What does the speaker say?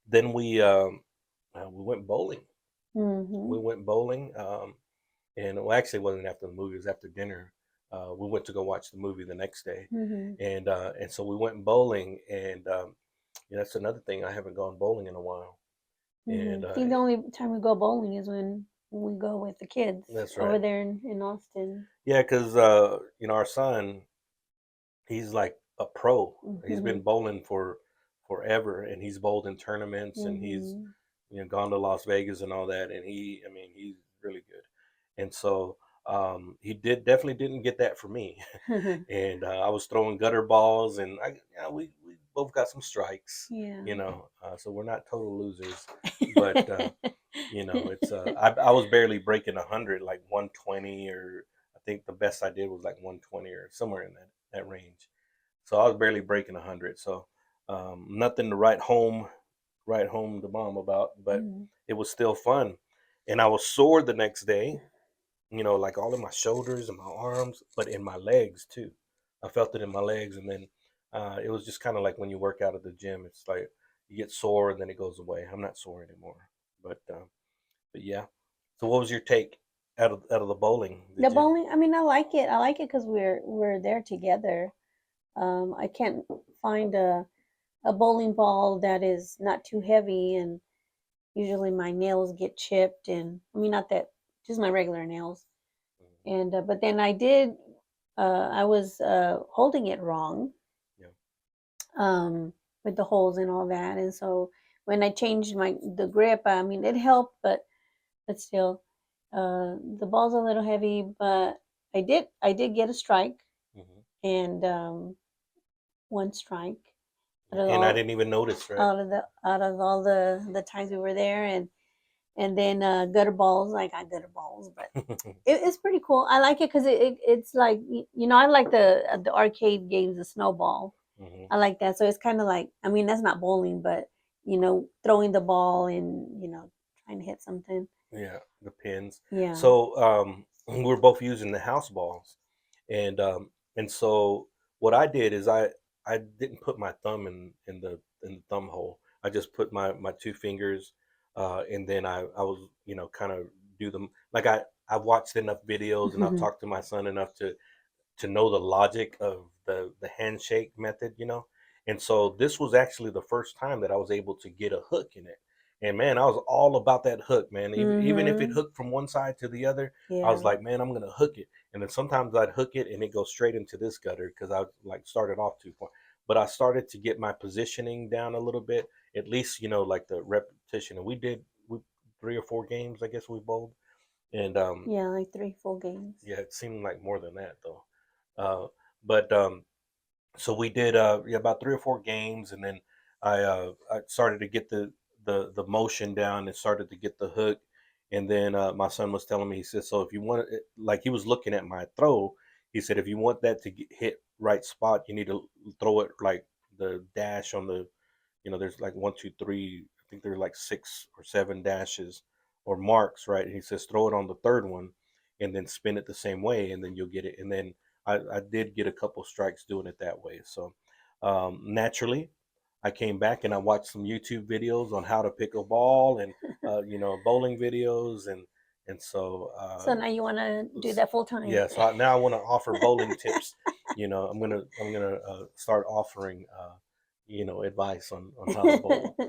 then we went bowling. We Mhm. went bowling, and well, actually, it wasn't after the movie; it was after dinner. We went to go watch the movie the next day, Mhm. and so we went bowling, and yeah, that's another thing. I haven't gone bowling in a while, and Mhm. I think the only time we go bowling is when we go with the kids that's over right. there in Austin. Yeah, because our son, he's like a pro. He's been Mhm. bowling for forever, and he's bowled in tournaments, and he's Mhm. gone to Las Vegas and all that. And I mean, he's really good. And so he definitely didn't get that from me. And I was throwing gutter balls, and we both got some strikes, Yeah. so we're not total losers. But it's I was barely breaking 100, like 120, or I think the best I did was like 120 or somewhere in that range. So I was barely breaking 100. So nothing to write home to mom about, but Mhm. it was still fun. And I was sore the next day, like all in my shoulders and my arms, but in my legs too. I felt it in my legs, and then it was just kind of like when you work out at the gym. It's like you get sore and then it goes away. I'm not sore anymore, but yeah. So what was your take out of the bowling? The Did you? bowling, I mean, I like it. I like it because we're there together. I can't find a bowling ball that is not too heavy, and usually my nails get chipped, and I mean, not that, just my regular nails. And but then I was holding it wrong, Yeah. um, with the holes and all that, and so when I changed the grip, I mean, it helped, but still, the ball's a little heavy. But I did get a strike, Hmm. and one strike out Yeah. of And I all didn't even notice, right? out of all the times we were there, and then gutter balls. I got gutter balls, but it's pretty cool. I like it because it's like, I like the arcade games, the snowball. Hmm. I like that. So it's kind of like, I mean, that's not bowling, but throwing the ball and trying to hit something. Yeah, the pins. Yeah. So we're both using the house balls, and so what I did is I didn't put my thumb in the thumb hole. I just put my two fingers, and then I was kind of do them like I've watched enough videos, and I've talked to my son enough to know the logic of the handshake method, And so this was actually the first time that I was able to get a hook in it. And man, I was all about that hook, man. Even if it Mhm. hooked from one side to the other, I was Yeah. like, man, I'm gonna hook it. And then sometimes I'd hook it and it goes straight into this gutter because I like started off too far. But I started to get my positioning down a little bit, at least like the repetition. And we 3 or 4 games, I guess we bowled. And Yeah, like 3 full games. yeah, it seemed like more than that though. Uh, but so we did yeah, about 3 or 4 games, and then I started to get the motion down and started to get the hook. And then my son was telling me, he said, so if you want it, like he was looking at my throw, he said, if you want that to hit right spot, you need to throw it like the dash on the, there's like one, two, three. I think there's like 6 or 7 dashes or marks, right? And he says throw it on the third one, and then spin it the same way, and then you'll get it. And then I did get a couple strikes doing it that way. So naturally, I came back and I watched some YouTube videos on how to pick a ball, and bowling videos, and so So now you want to do s- that full time. yeah. So now I want to offer bowling tips. I'm gonna start offering advice on how to bowl.